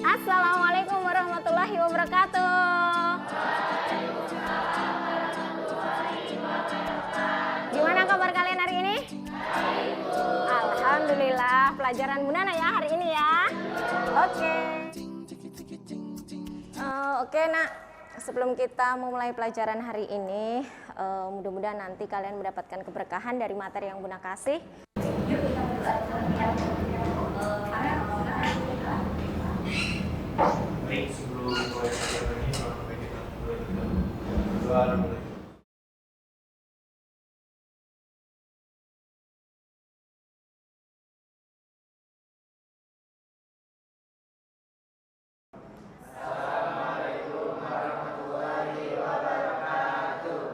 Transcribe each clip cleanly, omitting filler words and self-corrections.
Assalamualaikum warahmatullahi wabarakatuh. Gimana kabar kalian hari ini? Alhamdulillah, pelajaran Bu Nana ya hari ini ya. Oke nak, sebelum kita memulai pelajaran hari ini, mudah-mudahan nanti kalian mendapatkan keberkahan dari materi yang Bu Nana kasih. Baik, sebelum mulai pelajaran ini,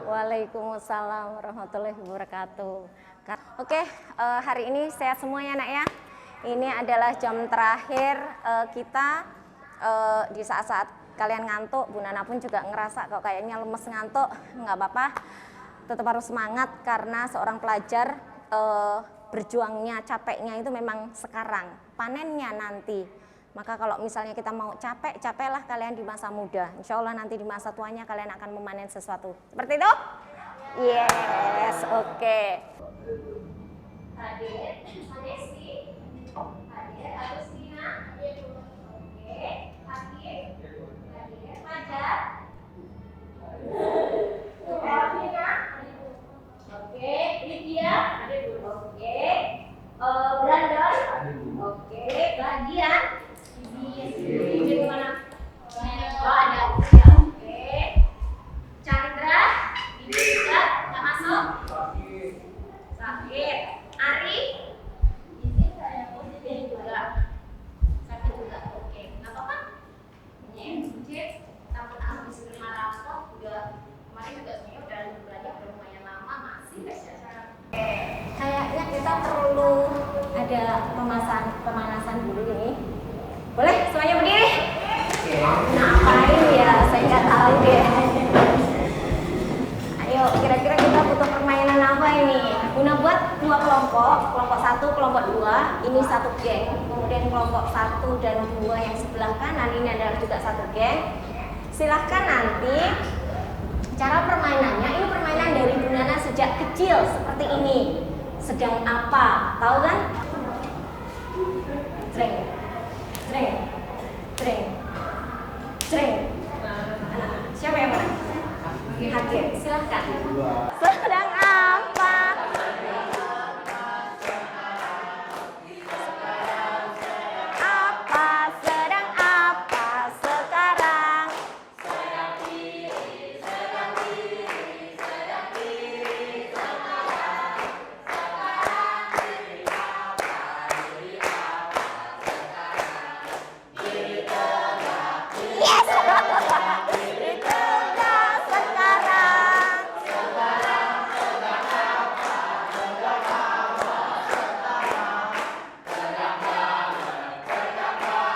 Waalaikumsalam warahmatullahi wabarakatuh. Oke, hari ini sehat semua ya nak ya. Ini adalah jam terakhir kita di saat-saat kalian ngantuk. Bu Nana pun juga ngerasa kok kayaknya lemes ngantuk. Nggak apa-apa, tetap harus semangat karena seorang pelajar berjuangnya, capeknya itu memang sekarang, panennya nanti. Maka kalau misalnya kita mau capek, capeklah kalian di masa muda. Insya Allah nanti di masa tuanya kalian akan memanen sesuatu. Seperti itu? Yes, oke. Hadir, Vanesti. Hadir, Agustina. Oke, hadir. Hadir, Fajar. Elvina. Oke, Lydia. Oke. Brandon. Oke, bagian. Di mana? Oh ada. Ya, oke. Chandra, ini juga nggak masuk. Sakit. Ari, ini saya positif juga. Sakit juga. Oke, nggak apa-apa. Cek, takut habis 5 rapot juga. Kemarin juga sebenarnya udah belajar lumayan lama masih aja. Kayaknya kita perlu ada pemanasan dulu ini. Boleh semuanya berdiri? Ngapain ya? Saya nggak tahu deh. Ayo, kira-kira kita butuh permainan apa ini? Guna buat 2 kelompok, kelompok 1, kelompok 2. Ini satu geng. Kemudian kelompok 1 dan 2 yang sebelah kanan ini adalah juga satu geng. Silahkan nanti cara permainannya, ini permainan dari Bu Nana sejak kecil seperti ini. Sedang apa? Tahu kan? Jreng. Jreng. Jreng. Jreng. Siapa yang mana? Hadir, silahkan. Sedang apa? Apa? Sedang apa sekarang? Sedang diri, sedang diri, sedang diri, sekarang. Sekarang diri apa? Diri apa? Sekarang. Diri tegak. Yes! Diri tegak sekarang. Sekarang sedang apa? Sedang apa? Sekarang. Sedang banget, sedang banget.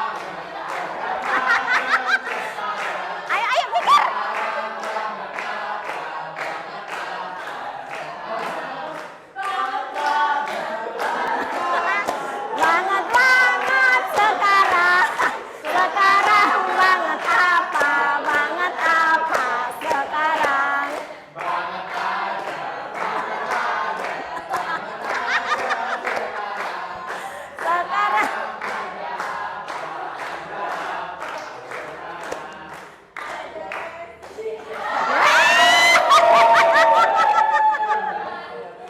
Ayo, ayo pikir. Banget banget sekarang. Sekarang banget apa? Banget apa sekarang? Sekarang.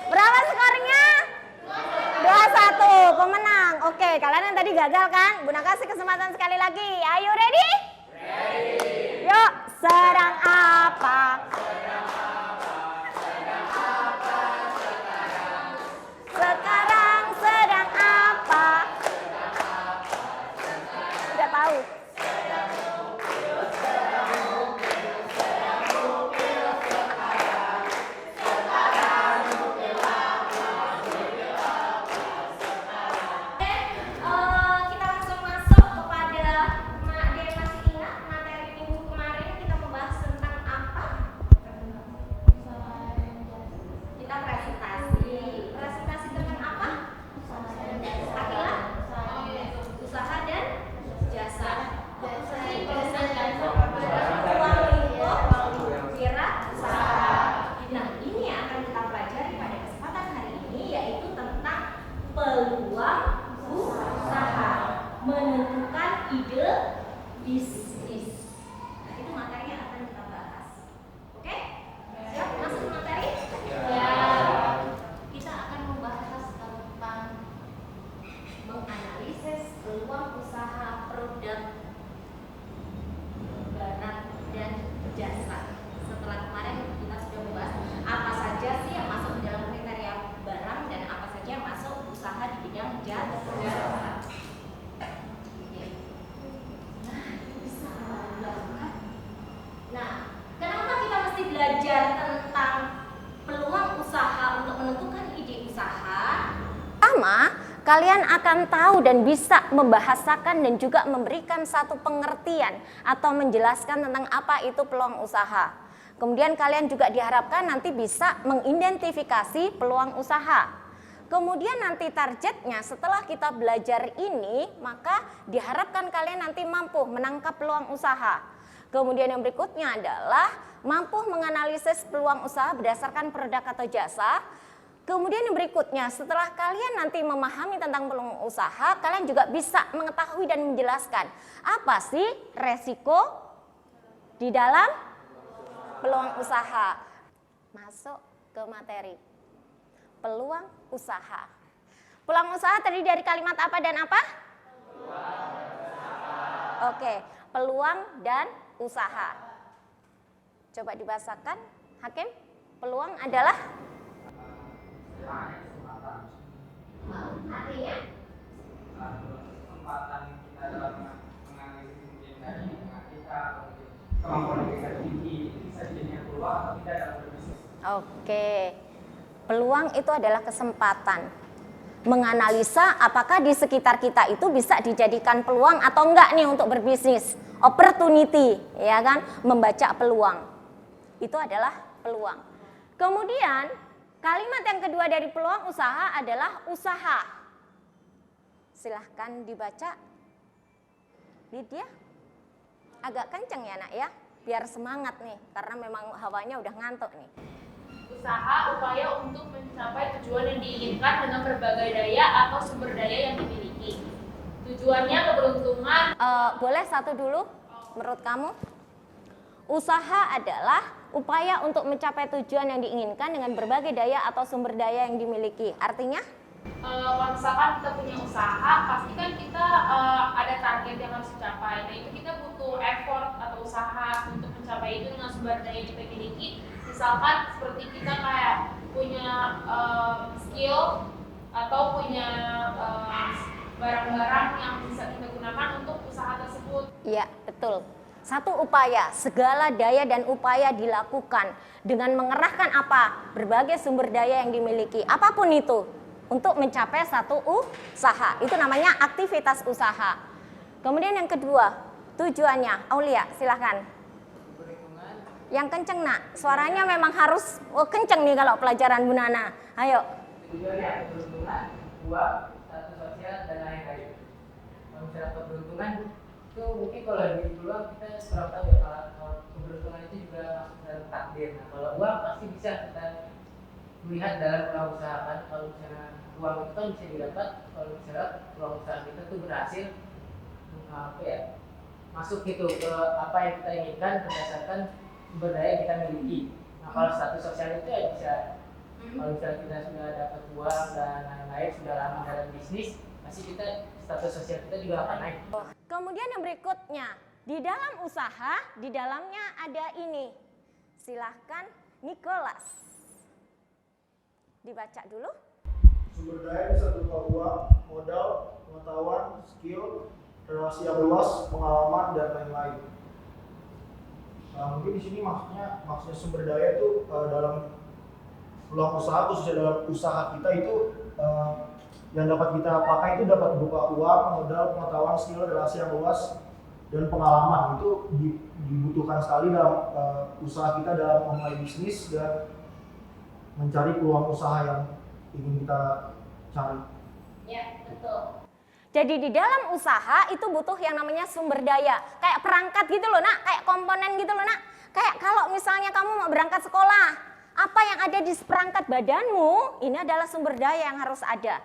Berapa skornya? 2-1, pemenang. Oke, kalian yang tadi gagal kan? Bu Nana kasih kesempatan sekali lagi. Ayo ready? Ready. Yuk, sedang apa? Sekarang sedang apa? Tidak tahu. Kita langsung masuk kepada Mak Dia masih ingat materi minggu kemarin kita membahas tentang apa? peluang usaha produk barang dan jasa. Setelah kemarin kita sudah bahas apa saja sih yang masuk dalam kriteria barang dan apa saja yang masuk usaha di bidang jasa. Nah, kenapa kita mesti belajar tentang peluang usaha untuk menentukan ide usaha? Pertama, kalian akan tahu dan bisa membahasakan dan juga memberikan satu pengertian atau menjelaskan tentang apa itu peluang usaha. Kemudian kalian juga diharapkan nanti bisa mengidentifikasi peluang usaha. Kemudian nanti targetnya setelah kita belajar ini, maka diharapkan kalian nanti mampu menangkap peluang usaha. Kemudian yang berikutnya adalah mampu menganalisis peluang usaha berdasarkan produk atau jasa. Kemudian yang berikutnya, setelah kalian nanti memahami tentang peluang usaha, kalian juga bisa mengetahui dan menjelaskan apa sih resiko di dalam peluang usaha. Masuk ke materi. Peluang usaha. Peluang usaha terdiri dari kalimat apa dan apa? Oke, peluang dan usaha. Coba dibahasakan, Hakim. Peluang adalah? Artinya? Kesempatan kita dalam menganalisis mungkin dari dengan kita, kemampuan kita tinggi, itu bisa dijadikan peluang atau tidak dalam berbisnis. Oke, peluang itu adalah kesempatan. Menganalisa apakah di sekitar kita itu bisa dijadikan peluang atau enggak nih untuk berbisnis. Opportunity, ya kan? Membaca peluang. Itu adalah peluang. Kemudian, kalimat yang kedua dari peluang usaha adalah usaha. Silahkan dibaca. Lydia, agak kenceng ya nak ya, biar semangat nih, karena memang hawanya udah ngantuk nih. Usaha upaya untuk mencapai tujuan yang diinginkan dengan berbagai daya atau sumber daya yang dimiliki. Tujuannya keberuntungan. Boleh satu dulu, menurut kamu? Usaha adalah upaya untuk mencapai tujuan yang diinginkan dengan berbagai daya atau sumber daya yang dimiliki. Artinya? Kalau misalkan kita punya usaha, pasti kan kita ada target yang harus dicapai. Nah itu kita butuh effort atau usaha untuk mencapai itu dengan sumber daya yang kita miliki. Misalkan seperti kita kayak punya skill atau punya barang-barang yang bisa kita gunakan untuk usaha tersebut. Iya, betul. Satu upaya, segala daya dan upaya dilakukan dengan mengerahkan apa? Berbagai sumber daya yang dimiliki. Apapun itu. Untuk mencapai satu usaha. Itu namanya aktivitas usaha. Kemudian yang kedua, tujuannya. Aulia, silahkan. Yang kenceng nak, suaranya memang harus kenceng nih kalau pelajaran Bu Nana. Ayo. Tujuannya keberuntungan, uang, status sosial, dan lain-lain. Kalau misalnya keberuntungan, itu mungkin kalau di peluang kita kurang tahu ya, kalau keberuntungan itu juga masuk dalam takdir. Nah, kalau uang pasti bisa kita melihat dalam peluang usaha kan. Kalau misalnya uang itu kan bisa didapat, kalau misalnya peluang usaha kita tuh berhasil masuk gitu ke apa yang kita inginkan berdasarkan sumber daya yang kita miliki. Nah kalau status sosial itu ya bisa, kalau misalnya kita sudah dapat uang dan lain-lain, sudah lama dalam bisnis, pasti kita status sosial kita juga akan naik. Kemudian yang berikutnya, di dalam usaha, di dalamnya ada ini. Silahkan Nicholas. Dibaca dulu. Sumber daya bisa berupa uang, modal, pengetahuan, skill, relasi yang luas, pengalaman, dan lain-lain. Mungkin di sini maksudnya sumber daya itu dalam peluang usaha, khususnya dalam usaha kita itu yang dapat kita pakai itu dapat berupa uang, modal, pengetahuan, skill, relasi yang luas, dan pengalaman. Itu dibutuhkan sekali dalam usaha kita dalam memulai bisnis dan mencari peluang usaha yang ingin kita cari. Ya, betul. Jadi di dalam usaha itu butuh yang namanya sumber daya. Kayak perangkat gitu loh nak, kayak komponen gitu loh nak. Kayak kalau misalnya kamu mau berangkat sekolah, apa yang ada di perangkat badanmu, ini adalah sumber daya yang harus ada.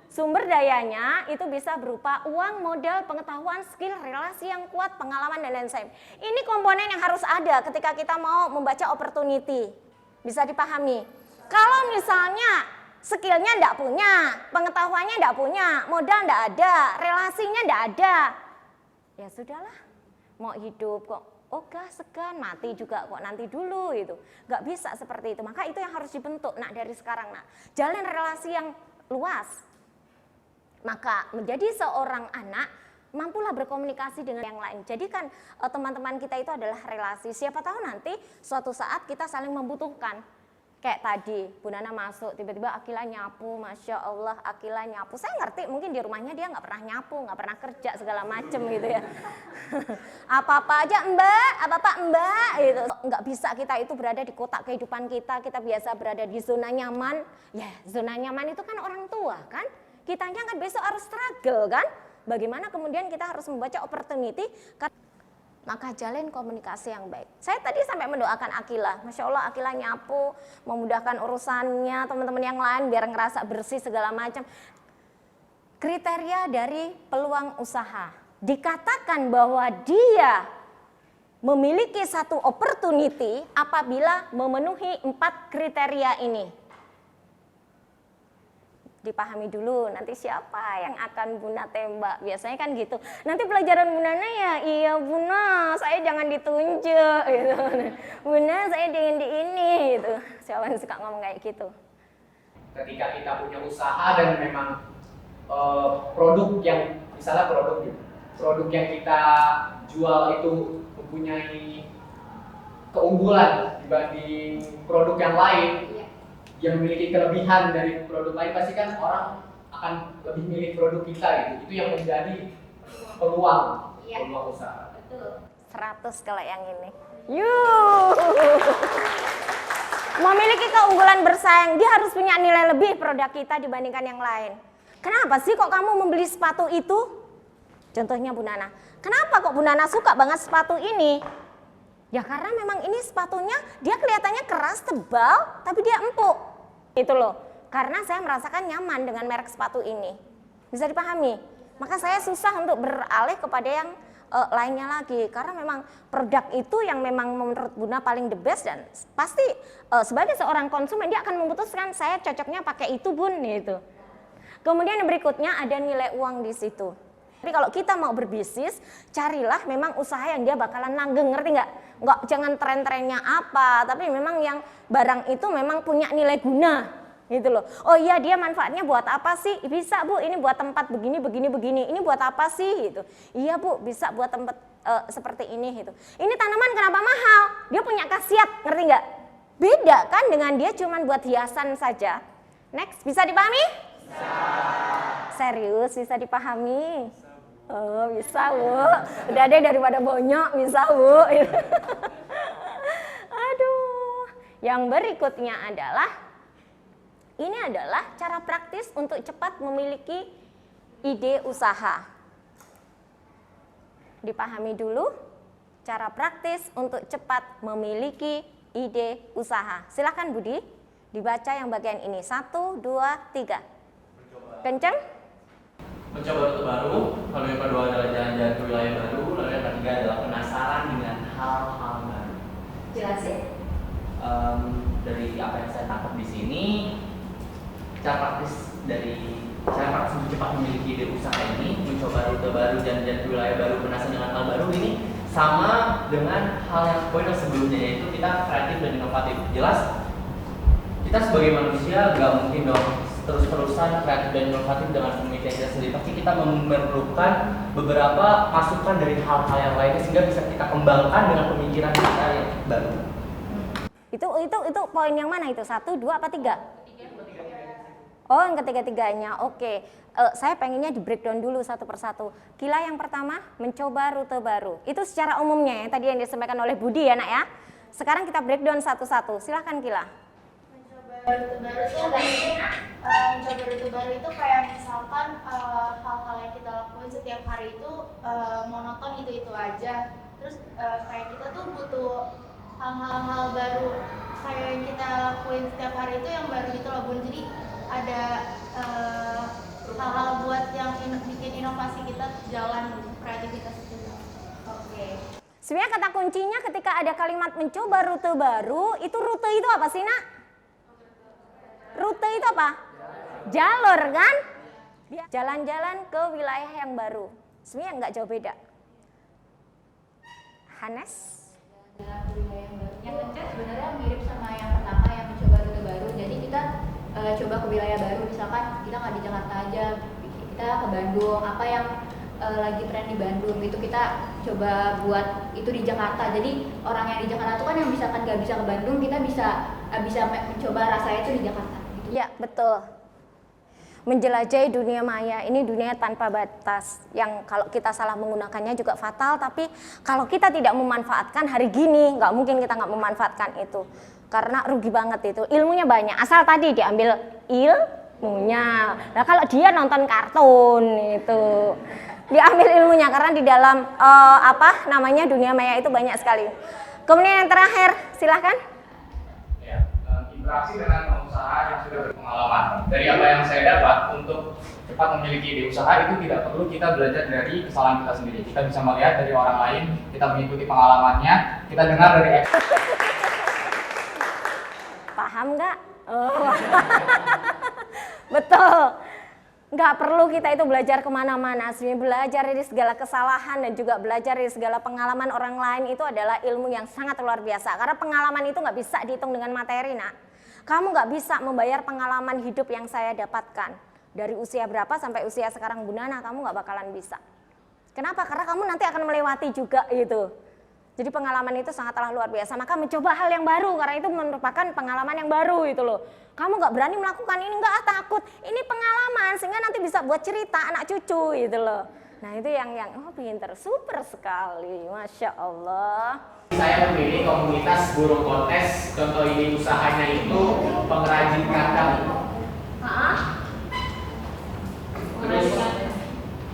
Sumber dayanya itu bisa berupa uang, modal, pengetahuan, skill, relasi yang kuat, pengalaman, dan lain-lain. Ini komponen yang harus ada ketika kita mau membaca opportunity. Bisa dipahami. Kalau misalnya skillnya ndak punya, pengetahuannya ndak punya, modal ndak ada, relasinya ndak ada. Ya sudahlah, mau hidup kok ogah segan, mati juga kok nanti dulu itu. Nggak bisa seperti itu. Maka itu yang harus dibentuk nak dari sekarang nak. Jalin relasi yang luas. Maka menjadi seorang anak mampulah berkomunikasi dengan yang lain. Jadi kan teman-teman kita itu adalah relasi. Siapa tahu nanti suatu saat kita saling membutuhkan. Kayak tadi, Bu Nana masuk, tiba-tiba Akila nyapu, Masya Allah Akila nyapu. Saya ngerti mungkin di rumahnya dia nggak pernah nyapu, nggak pernah kerja segala macem gitu ya. Apa-apa aja Mbak, apa-apa Mbak gitu. Nggak bisa kita itu berada di kotak kehidupan kita biasa berada di zona nyaman. Ya zona nyaman itu kan orang tua kan. Kitanya kan besok harus struggle kan. Bagaimana kemudian kita harus membaca opportunity. Maka jalin komunikasi yang baik. Saya tadi sampai mendoakan Akila, Masya Allah Akila nyapu, memudahkan urusannya, teman-teman yang lain biar ngerasa bersih segala macam. Kriteria dari peluang usaha. Dikatakan bahwa dia memiliki satu opportunity apabila memenuhi 4 kriteria ini. Dipahami dulu nanti siapa yang akan Buna tembak, biasanya kan gitu. Nanti pelajaran Bunanya ya, iya Buna saya jangan ditunjuk gitu. Buna saya jangan di ini gitu. Siapa yang suka ngomong kayak gitu? Ketika kita punya usaha dan memang produk yang misalnya produk yang kita jual itu mempunyai keunggulan dibanding produk yang lain, yang memiliki kelebihan dari produk lain, pasti kan orang akan lebih milih produk kita gitu. Itu yang menjadi peluang usaha. Betul. 100 kalau yang ini. Memiliki keunggulan bersaing, dia harus punya nilai lebih produk kita dibandingkan yang lain. Kenapa sih kok kamu membeli sepatu itu? Contohnya Bu Nana. Kenapa kok Bu Nana suka banget sepatu ini? Ya karena memang ini sepatunya dia kelihatannya keras, tebal, tapi dia empuk. Itu loh. Karena saya merasakan nyaman dengan merek sepatu ini. Bisa dipahami? Maka saya susah untuk beralih kepada yang lainnya lagi. Karena memang produk itu yang memang menurut Buna paling the best dan pasti sebagai seorang konsumen dia akan memutuskan saya cocoknya pakai itu Bun gitu. Kemudian yang berikutnya ada nilai uang di situ. Jadi kalau kita mau berbisnis, carilah memang usaha yang dia bakalan langgeng, ngerti nggak? Nggak jangan tren-trennya apa, tapi memang yang barang itu memang punya nilai guna, gitu loh. Oh iya dia manfaatnya buat apa sih? Bisa Bu, ini buat tempat begini. Ini buat apa sih? Gitu. Iya Bu, bisa buat tempat seperti ini gitu. Ini tanaman kenapa mahal? Dia punya khasiat, ngerti nggak? Beda kan dengan dia cuman buat hiasan saja. Next, bisa dipahami? Bisa. Serius bisa dipahami? Oh bisa Bu, udah deh daripada bonyok bisa Bu. Aduh, yang berikutnya adalah ini adalah cara praktis untuk cepat memiliki ide usaha. Dipahami dulu cara praktis untuk cepat memiliki ide usaha. Silakan Budi, dibaca yang bagian ini 1, 2, 3. Kenceng? Mencoba rute baru, lalu yang kedua adalah jalan-jalan ke wilayah baru, lalu yang ketiga adalah penasaran dengan hal-hal baru. Jelasin. Dari apa yang saya tangkap di sini, cara praktis untuk cepat memiliki ide usaha ini, mencoba rute baru, jalan-jalan ke wilayah baru, penasaran dengan hal baru ini sama dengan hal yang poin sebelumnya, yaitu kita kreatif dan inovatif. Jelas, kita sebagai manusia gak mungkin dong terus-terusan kreatif dan inovatif dengan pemikiran kita sendiri. Pasti kita memerlukan beberapa masukan dari hal-hal yang lainnya sehingga bisa kita kembangkan dengan pemikiran kita yang baru. Itu poin yang mana itu? 1, 2, apa 3? Oh yang ketiga-tiganya. Oke. Saya pengennya di breakdown dulu satu persatu. Kila yang pertama mencoba rute baru. Itu secara umumnya yang tadi yang disampaikan oleh Budi ya nak ya. Sekarang kita breakdown satu-satu. Silahkan Kila. Mencoba rute baru itu kayak misalkan hal-hal yang kita lakuin setiap hari itu monoton itu aja. Terus kayak kita tuh butuh hal-hal baru kayak yang kita lakuin setiap hari itu yang baru gitu loh Bun. Jadi ada hal-hal buat yang bikin inovasi kita jalan, kreativitas itu. Oke. Sebenarnya kata kuncinya ketika ada kalimat mencoba rute baru, itu rute itu apa sih nak? Rute itu apa? jalur kan? Jalan-jalan ke wilayah yang baru. Sebenarnya nggak jauh beda. Hanes? Yang kedua sebenarnya mirip sama yang pertama yang mencoba rute baru. Jadi kita coba ke wilayah baru, misalkan kita nggak di Jakarta aja, kita ke Bandung. Apa yang lagi tren di Bandung itu kita coba buat itu di Jakarta. Jadi orang yang di Jakarta itu kan yang misalkan nggak bisa ke Bandung, kita bisa mencoba rasanya itu di Jakarta. Gitu. Ya betul. Menjelajahi dunia maya, ini dunia tanpa batas yang kalau kita salah menggunakannya juga fatal, tapi kalau kita tidak memanfaatkan hari gini, nggak mungkin kita nggak memanfaatkan itu karena rugi banget itu, ilmunya banyak, asal tadi diambil ilmunya. Nah kalau dia nonton kartun itu diambil ilmunya karena di dalam dunia maya itu banyak sekali. Kemudian yang terakhir, silahkan. Interaksi dengan pengusaha yang sudah berpengalaman. Dari apa yang saya dapat, untuk cepat memiliki ide usaha itu tidak perlu kita belajar dari kesalahan kita sendiri. Kita bisa melihat dari orang lain, kita mengikuti pengalamannya, kita dengar dari Paham nggak? Oh. Betul. Nggak perlu kita itu belajar kemana-mana. Sebenarnya belajar dari segala kesalahan dan juga belajar dari segala pengalaman orang lain itu adalah ilmu yang sangat luar biasa. Karena pengalaman itu nggak bisa dihitung dengan materi, nak. Kamu nggak bisa membayar pengalaman hidup yang saya dapatkan. Dari usia berapa sampai usia sekarang Bu Nana, kamu nggak bakalan bisa. Kenapa? Karena kamu nanti akan melewati juga gitu. Jadi pengalaman itu sangatlah luar biasa. Maka mencoba hal yang baru, karena itu merupakan pengalaman yang baru itu loh. Kamu nggak berani melakukan ini, nggak takut. Ini pengalaman, sehingga nanti bisa buat cerita anak cucu gitu loh. Nah itu yang pinter, super sekali, Masya Allah. Saya memilih komunitas burung kontes. Contoh ide usahanya itu pengrajin kandang. Terus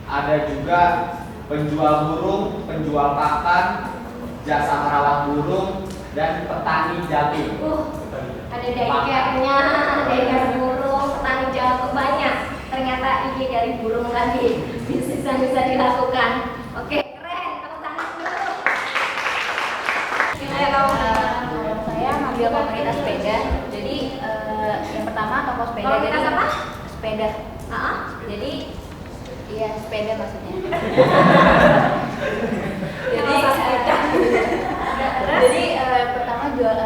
ada juga penjual burung, penjual pakan, jasa merawat burung, dan petani jagung. Ada daycarenya, daycar burung, petani jagung, banyak. Ternyata ide dari burung tadi bisa dilakukan. Oke, keren. Tepuk tangan dulu. Kalau saya ngambil komunitas sepeda. Jadi yang pertama toko sepeda. Komunitas jadi, apa? Sepeda. Jadi iya sepeda maksudnya. Jadi pertama jual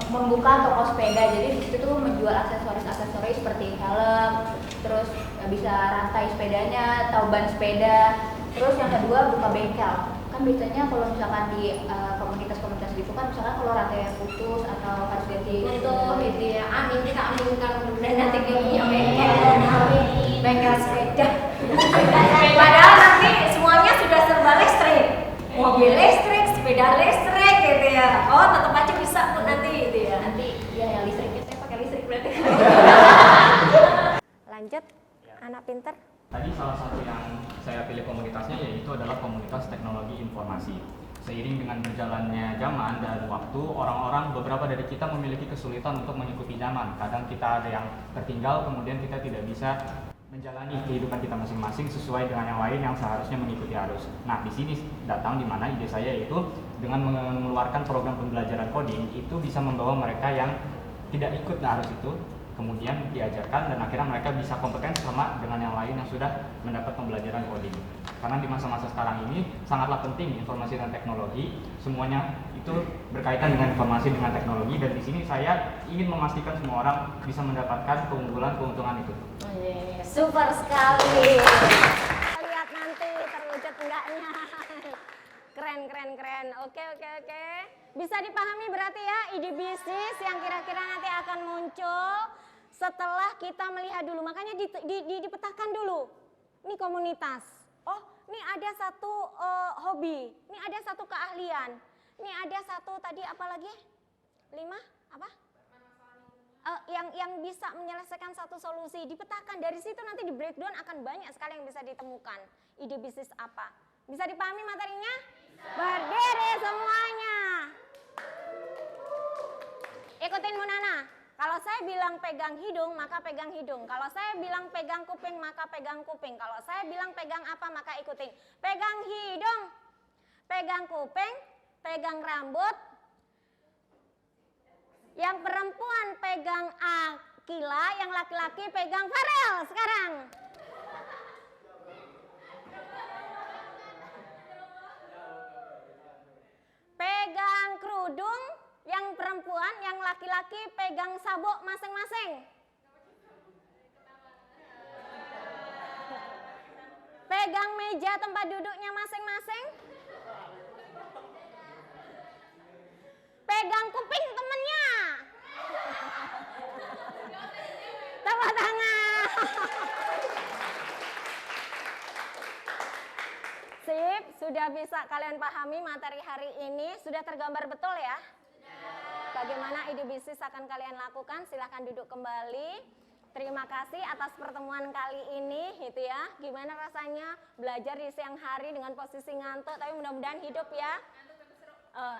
membuka toko sepeda. Jadi di situ tuh menjual aksesoris seperti helm, terus bisa rantai sepedanya, tauban sepeda. Terus yang kedua buka bengkel. Kan biasanya kalau misalkan di komunitas-komunitas gitu kan misalkan kalau rantai putus atau harus ganti Untuk itu ya, amin, kita aminkan mudah-mudahan nanti dia punya bengkel sepeda. Padahal nanti semuanya sudah serba listrik, mobil listrik, sepeda listrik gitu ya. Oh tetap aja bisa kok nanti gitu ya. nanti ya yang listriknya saya pakai listrik berarti. Lanjut, anak pinter. Tadi salah satu yang saya pilih komunitasnya yaitu adalah komunitas teknologi informasi. Seiring dengan berjalannya zaman dan waktu, orang-orang beberapa dari kita memiliki kesulitan untuk mengikuti zaman. Kadang kita ada yang tertinggal, kemudian kita tidak bisa menjalani kehidupan kita masing-masing sesuai dengan yang lain yang seharusnya mengikuti arus. Nah, di sini datang di mana ide saya yaitu dengan mengeluarkan program pembelajaran coding itu bisa membawa mereka yang tidak ikut arus itu kemudian diajarkan dan akhirnya mereka bisa kompeten sama dengan yang lain yang sudah mendapat pembelajaran coding. Karena di masa-masa sekarang ini sangatlah penting informasi dan teknologi, semuanya itu berkaitan dengan informasi dengan teknologi, dan di sini saya ingin memastikan semua orang bisa mendapatkan keuntungan itu. Super sekali. Lihat nanti terwujud enggaknya. Keren. Oke. Bisa dipahami berarti ya ide bisnis yang kira-kira nanti akan muncul setelah kita melihat dulu. Makanya dipetakan dulu. Ini komunitas. Oh, ini ada satu hobi. Ini ada satu keahlian. Ini ada satu tadi apa lagi? 5 apa? Yang bisa menyelesaikan satu solusi. Dipetakan dari situ nanti di breakdown akan banyak sekali yang bisa ditemukan. Ide bisnis apa? Bisa dipahami materinya? Berdiri semuanya. Ikutin Bu Nana. Kalau saya bilang pegang hidung, maka pegang hidung. Kalau saya bilang pegang kuping, maka pegang kuping. Kalau saya bilang pegang apa, maka ikutin. Pegang hidung, pegang kuping, pegang rambut. Yang perempuan pegang Kila, yang laki-laki pegang Farel sekarang. Pegang kerudung, yang perempuan, yang laki-laki pegang sabuk masing-masing. Pegang meja tempat duduknya masing-masing. Pegang kuping temennya. Tepuk tangan. Sip, sudah bisa kalian pahami materi hari ini? Sudah tergambar betul ya? Bagaimana ide bisnis akan kalian lakukan? Silahkan duduk kembali. Terima kasih atas pertemuan kali ini, gitu ya. Gimana rasanya belajar di siang hari dengan posisi ngantuk, tapi mudah-mudahan hidup ya.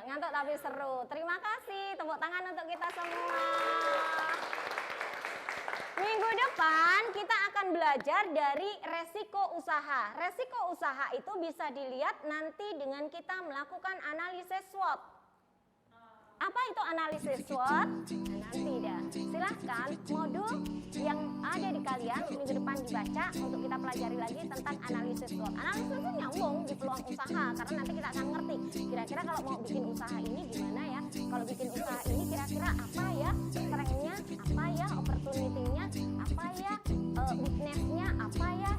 Ngantuk tapi seru. Terima kasih. Tepuk tangan untuk kita semua. Minggu depan kita akan belajar dari resiko usaha. Resiko usaha itu bisa dilihat nanti dengan kita melakukan analisis SWOT. Apa itu analisis SWOT? Nanti dah. Silahkan modul yang ada di kalian minggu depan dibaca untuk kita pelajari lagi tentang analisis SWOT. Analisis itu nyambung di peluang usaha karena nanti kita akan ngerti kira-kira kalau mau bikin usaha ini gimana ya. Kalau bikin usaha ini kira-kira apa ya strength-nya, apa ya opportunity-nya, apa ya weakness-nya, apa ya